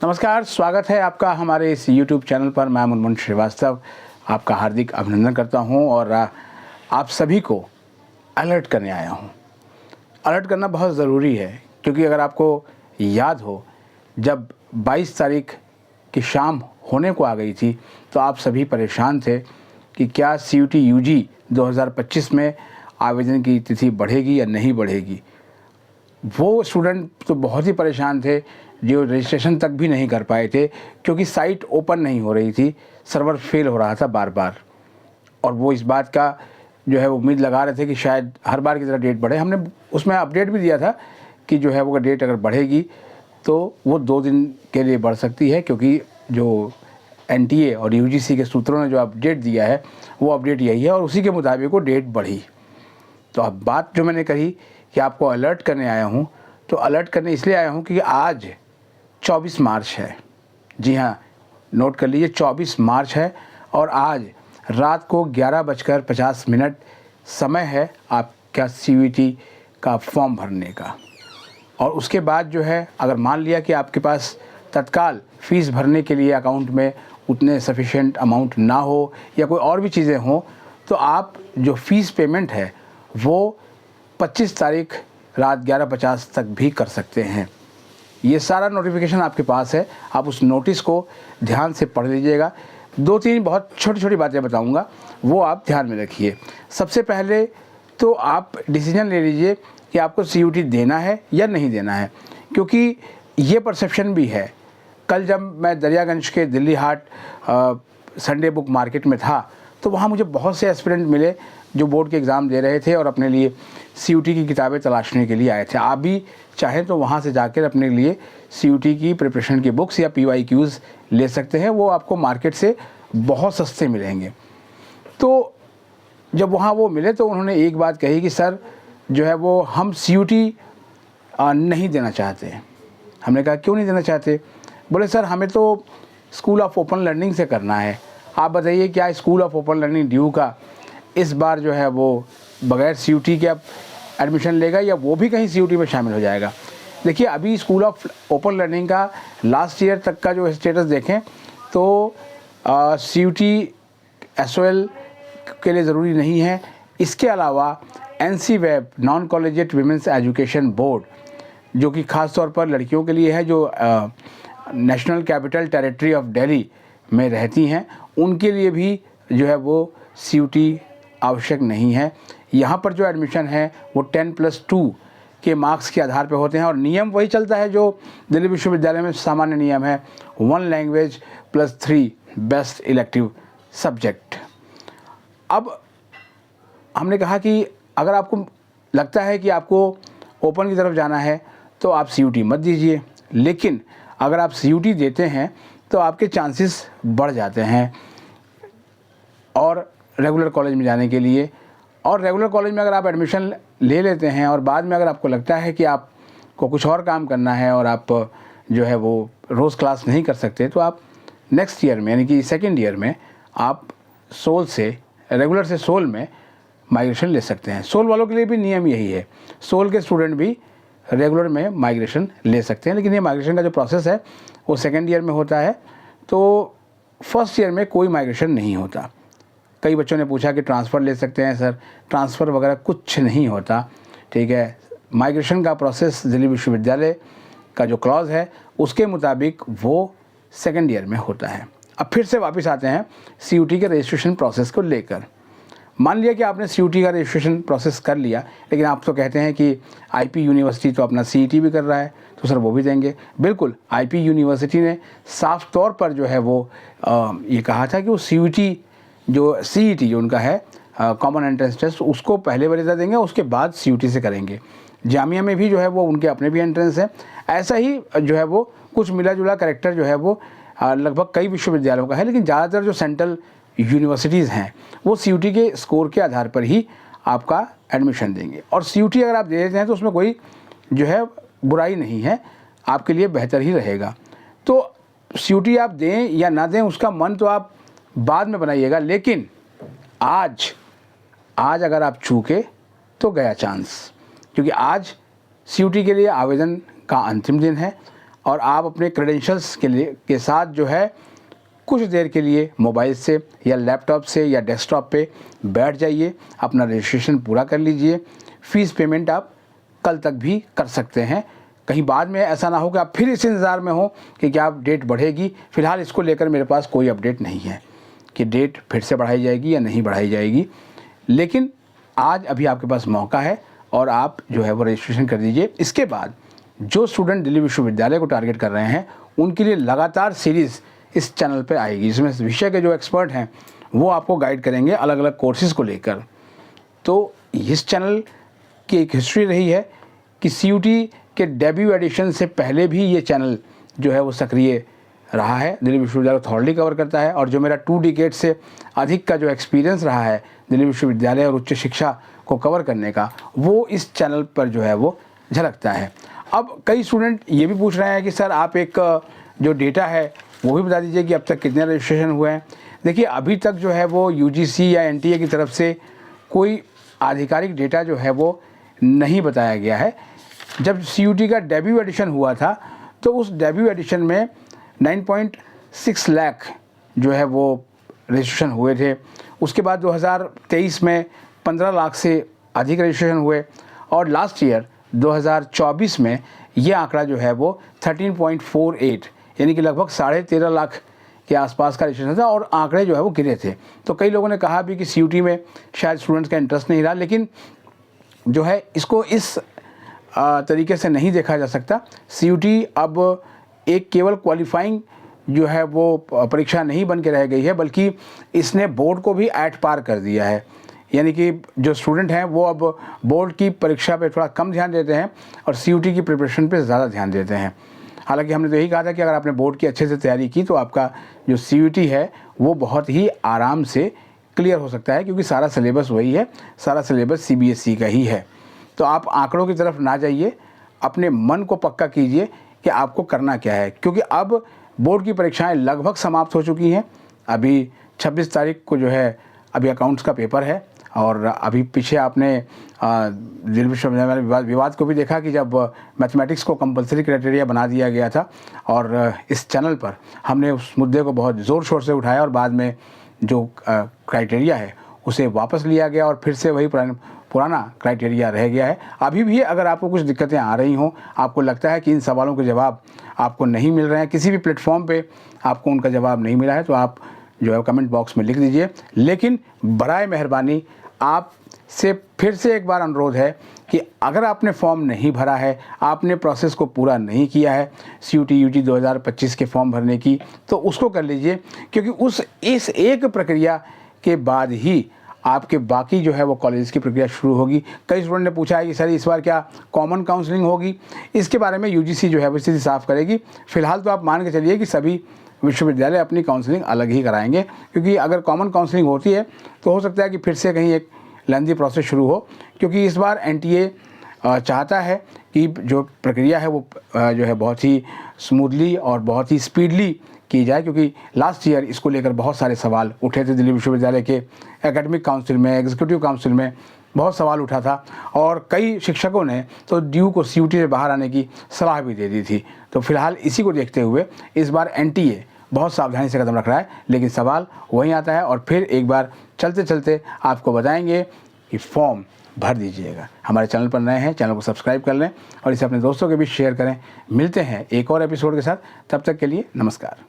नमस्कार, स्वागत है आपका हमारे इस YouTube चैनल पर। मैं मुनमुन श्रीवास्तव आपका हार्दिक अभिनंदन करता हूं और आप सभी को अलर्ट करने आया हूं। अलर्ट करना बहुत ज़रूरी है क्योंकि अगर आपको याद हो, जब 22 तारीख की शाम होने को आ गई थी तो आप सभी परेशान थे कि क्या CUT UG 2025 में आवेदन की तिथि बढ़ेगी या नहीं बढ़ेगी। वो स्टूडेंट तो बहुत ही परेशान थे जो रजिस्ट्रेशन तक भी नहीं कर पाए थे क्योंकि साइट ओपन नहीं हो रही थी, सर्वर फेल हो रहा था बार बार। और वो इस बात का जो है उम्मीद लगा रहे थे कि शायद हर बार की तरह डेट बढ़े। हमने उसमें अपडेट भी दिया था कि जो है वो डेट अगर बढ़ेगी तो वो 2 दिन के लिए बढ़ सकती है, क्योंकि जो NTA और UGC के सूत्रों ने जो अपडेट दिया है वो अपडेट यही है और उसी के मुताबिक वो डेट बढ़ी। तो अब बात जो मैंने कही कि आपको अलर्ट करने आया हूँ, तो अलर्ट करने इसलिए आया हूँ कि आज 24 मार्च है। जी हाँ, नोट कर लीजिए, 24 मार्च है और आज रात को 11:50 समय है आपका CUT का फॉर्म भरने का। और उसके बाद जो है, अगर मान लिया कि आपके पास तत्काल फ़ीस भरने के लिए अकाउंट में उतने सफिशिएंट अमाउंट ना हो या कोई और भी चीज़ें हों, तो आप जो फ़ीस पेमेंट है वो 25 तारीख रात 11:50 तक भी कर सकते हैं। ये सारा नोटिफिकेशन आपके पास है, आप उस नोटिस को ध्यान से पढ़ लीजिएगा। 2-3 बहुत छोटी छोटी बातें बताऊंगा, वो आप ध्यान में रखिए। सबसे पहले तो आप डिसीजन ले लीजिए कि आपको CUT देना है या नहीं देना है, क्योंकि ये परसेप्शन भी है। कल जब मैं दरियागंज के दिल्ली हाट संडे बुक मार्केट में था तो वहाँ मुझे बहुत से एस्पिरेंट मिले जो बोर्ड के एग्ज़ाम दे रहे थे और अपने लिए CUT की किताबें तलाशने के लिए आए थे। आप भी चाहें तो वहाँ से जाकर अपने लिए CUT की प्रिपरेशन की बुक्स या PYQs ले सकते हैं, वो आपको मार्केट से बहुत सस्ते मिलेंगे। तो जब वहाँ वो मिले तो उन्होंने एक बात कही कि सर जो है वो हम CUT नहीं देना चाहते। हमने कहा क्यों नहीं देना चाहते? बोले सर हमें तो स्कूल ऑफ ओपन लर्निंग से करना है। आप बताइए क्या school of open learning due का इस बार जो है वो बगैर CUT के अब एडमिशन लेगा या वो भी कहीं CUT में शामिल हो जाएगा? देखिए, अभी स्कूल ऑफ ओपन लर्निंग का लास्ट ईयर तक का जो स्टेटस देखें तो CUT SOL के लिए ज़रूरी नहीं है। इसके अलावा NC-WEB non collegiate women's education board, जो कि ख़ास तौर पर लड़कियों के लिए है, जो national capital territory of Delhi में रहती हैं, उनके लिए भी जो है वो CUT आवश्यक नहीं है। यहाँ पर जो एडमिशन है वो 10+2 के मार्क्स के आधार पर होते हैं और नियम वही चलता है जो दिल्ली विश्वविद्यालय में सामान्य नियम है, 1 लैंग्वेज +3 बेस्ट इलेक्टिव सब्जेक्ट। अब हमने कहा कि अगर आपको लगता है कि आपको ओपन की तरफ जाना है तो आप CUT मत दीजिए, लेकिन अगर आप CUT देते हैं तो आपके चांसेस बढ़ जाते हैं और रेगुलर कॉलेज में जाने के लिए। और रेगुलर कॉलेज में अगर आप एडमिशन ले लेते हैं और बाद में अगर आपको लगता है कि आपको कुछ और काम करना है और आप जो है वो रोज़ क्लास नहीं कर सकते, तो आप नेक्स्ट ईयर में यानी कि सेकेंड ईयर में आप सोल से रेगुलर से सोल में माइग्रेशन ले सकते हैं। सोल वालों के लिए भी नियम यही है, सोल के स्टूडेंट भी रेगुलर में माइग्रेशन ले सकते हैं, लेकिन ये माइग्रेशन का जो प्रोसेस है वो सेकेंड ईयर में होता है, तो फर्स्ट ईयर में कोई माइग्रेशन नहीं होता। कई बच्चों ने पूछा कि ट्रांसफ़र ले सकते हैं सर, ट्रांसफ़र वगैरह कुछ नहीं होता, ठीक है। माइग्रेशन का प्रोसेस दिल्ली विश्वविद्यालय का जो क्लॉज है उसके मुताबिक वो सेकेंड ईयर में होता है। अब फिर से वापस आते हैं CUT के रजिस्ट्रेशन प्रोसेस को लेकर। मान लिया कि आपने CUT का रजिस्ट्रेशन प्रोसेस कर लिया, लेकिन आप तो कहते हैं कि IP यूनिवर्सिटी तो अपना CET भी कर रहा है, तो सर वो भी देंगे। बिल्कुल, IP यूनिवर्सिटी ने साफ तौर पर जो है वो ये कहा था कि वो CET जो उनका है कॉमन एंट्रेंस टेस्ट, उसको पहले वरीयता देंगे, उसके बाद CUT से करेंगे। जामिया में भी जो है वो उनके अपने भी एंट्रेंस है। ऐसा ही जो है वो कुछ मिला जुला करेक्टर जो है वो लगभग कई विश्वविद्यालयों का है, लेकिन ज़्यादातर जो सेंट्रल यूनिवर्सिटीज़ हैं वो CUT के स्कोर के आधार पर ही आपका एडमिशन देंगे। और CUT अगर आप दे देते हैं तो उसमें कोई जो है बुराई नहीं है, आपके लिए बेहतर ही रहेगा। तो CUT आप दें या ना दें उसका मन तो आप बाद में बनाइएगा, लेकिन आज अगर आप चूके तो गया चांस, क्योंकि आज CUT के लिए आवेदन का अंतिम दिन है और आप अपने क्रेडेंशियल्स के साथ जो है कुछ देर के लिए मोबाइल से या लैपटॉप से या डेस्कटॉप पे बैठ जाइए, अपना रजिस्ट्रेशन पूरा कर लीजिए। फ़ीस पेमेंट आप कल तक भी कर सकते हैं। कहीं बाद में ऐसा ना हो कि आप फिर इस इंतज़ार में हो कि क्या डेट बढ़ेगी। फ़िलहाल इसको लेकर मेरे पास कोई अपडेट नहीं है कि डेट फिर से बढ़ाई जाएगी या नहीं बढ़ाई जाएगी, लेकिन आज अभी आपके पास मौका है और आप जो है वो रजिस्ट्रेशन कर दीजिए। इसके बाद जो स्टूडेंट दिल्ली विश्वविद्यालय को टारगेट कर रहे हैं उनके लिए लगातार सीरीज़ इस चैनल पे आएगी, जिसमें विषय के जो एक्सपर्ट हैं वो आपको गाइड करेंगे अलग अलग कोर्सेज़ को लेकर। तो इस चैनल की एक हिस्ट्री रही है कि CUT के डेब्यू एडिशन से पहले भी ये चैनल जो है वो सक्रिय रहा है, दिल्ली विश्वविद्यालय अथॉरिटी कवर करता है। और जो मेरा 2 डिकेड से अधिक का जो एक्सपीरियंस रहा है दिल्ली विश्वविद्यालय और उच्च शिक्षा को कवर करने का, वो इस चैनल पर जो है वो झलकता है। अब कई स्टूडेंट ये भी पूछ रहे हैं कि सर आप एक जो डेटा है वो भी बता दीजिए कि अब तक कितने रजिस्ट्रेशन हुए हैं। देखिए अभी तक जो है वो UGC या NTA की तरफ से कोई आधिकारिक डेटा जो है वो नहीं बताया गया है। जब CUT का डेब्यू एडिशन हुआ था तो उस डेब्यू एडिशन में 9.6 लाख जो है वो रजिस्ट्रेशन हुए थे। उसके बाद 2023 में 15 लाख से अधिक रजिस्ट्रेशन हुए और लास्ट ईयर 2024 में ये आंकड़ा जो है वो 13.48 यानी कि लगभग 13.5 लाख के आसपास का रजिस्ट्रेशन था और आंकड़े जो है वो गिरे थे। तो कई लोगों ने कहा भी कि CUT में शायद स्टूडेंट्स का इंटरेस्ट नहीं रहा, लेकिन जो है इसको इस तरीके से नहीं देखा जा सकता। CUT अब एक केवल क्वालिफाइंग जो है वो परीक्षा नहीं बन के रह गई है, बल्कि इसने बोर्ड को भी ऐट पार कर दिया है। यानी कि जो स्टूडेंट हैं वो अब बोर्ड की परीक्षा पे थोड़ा कम ध्यान देते हैं और CUT की प्रिपरेशन पे ज़्यादा ध्यान देते हैं। हालांकि हमने तो यही कहा था कि अगर आपने बोर्ड की अच्छे से तैयारी की तो आपका जो CUT है वो बहुत ही आराम से क्लियर हो सकता है, क्योंकि सारा सिलेबस वही है, सारा सिलेबस CBSE का ही है। तो आप आंकड़ों की तरफ ना जाइए, अपने मन को पक्का कीजिए कि आपको करना क्या है, क्योंकि अब बोर्ड की परीक्षाएं लगभग समाप्त हो चुकी हैं। अभी 26 तारीख को जो है अभी अकाउंट्स का पेपर है और अभी पीछे आपने दिल्ली विश्वविद्यालय विवाद को भी देखा कि जब मैथमेटिक्स को कंपलसरी क्राइटेरिया बना दिया गया था और इस चैनल पर हमने उस मुद्दे को बहुत ज़ोर शोर से उठाया और बाद में जो क्राइटेरिया है उसे वापस लिया गया और फिर से वही पुराना क्राइटेरिया रह गया है। अभी भी अगर आपको कुछ दिक्कतें आ रही हों, आपको लगता है कि इन सवालों के जवाब आपको नहीं मिल रहे हैं, किसी भी प्लेटफॉर्म पे आपको उनका जवाब नहीं मिला है, तो आप जो है कमेंट बॉक्स में लिख दीजिए। लेकिन बराए मेहरबानी आपसे फिर से एक बार अनुरोध है कि अगर आपने फॉर्म नहीं भरा है, आपने प्रोसेस को पूरा नहीं किया है CUT UG 2025 के फॉर्म भरने की, तो उसको कर लीजिए, क्योंकि इस एक प्रक्रिया के बाद ही आपके बाकी जो है वो कॉलेज की प्रक्रिया शुरू होगी। कई स्टूडेंट ने पूछा है कि सर इस बार क्या कॉमन काउंसलिंग होगी? इसके बारे में UGC जो है वो स्थिति साफ करेगी। फ़िलहाल तो आप मान के चलिए कि सभी विश्वविद्यालय अपनी काउंसलिंग अलग ही कराएंगे, क्योंकि अगर कॉमन काउंसलिंग होती है तो हो सकता है कि फिर से कहीं एक लेंथी प्रोसेस शुरू हो, क्योंकि इस बार NTA चाहता है कि जो प्रक्रिया है वो जो है बहुत ही स्मूथली और बहुत ही स्पीडली की जाए, क्योंकि लास्ट ईयर इसको लेकर बहुत सारे सवाल उठे थे। दिल्ली विश्वविद्यालय के एकेडमिक काउंसिल में, एग्जीक्यूटिव काउंसिल में बहुत सवाल उठा था और कई शिक्षकों ने तो ड्यू को CUT से बाहर आने की सलाह भी दे दी थी। तो फिलहाल इसी को देखते हुए इस बार NTA बहुत सावधानी से कदम रख रहा है, लेकिन सवाल वहीं आता है और फिर एक बार चलते चलते आपको बताएंगे कि फॉर्म भर दीजिएगा। हमारे चैनल पर नए हैं, चैनल को सब्सक्राइब कर लें और इसे अपने दोस्तों के बीच शेयर करें। मिलते हैं एक और एपिसोड के साथ, तब तक के लिए नमस्कार।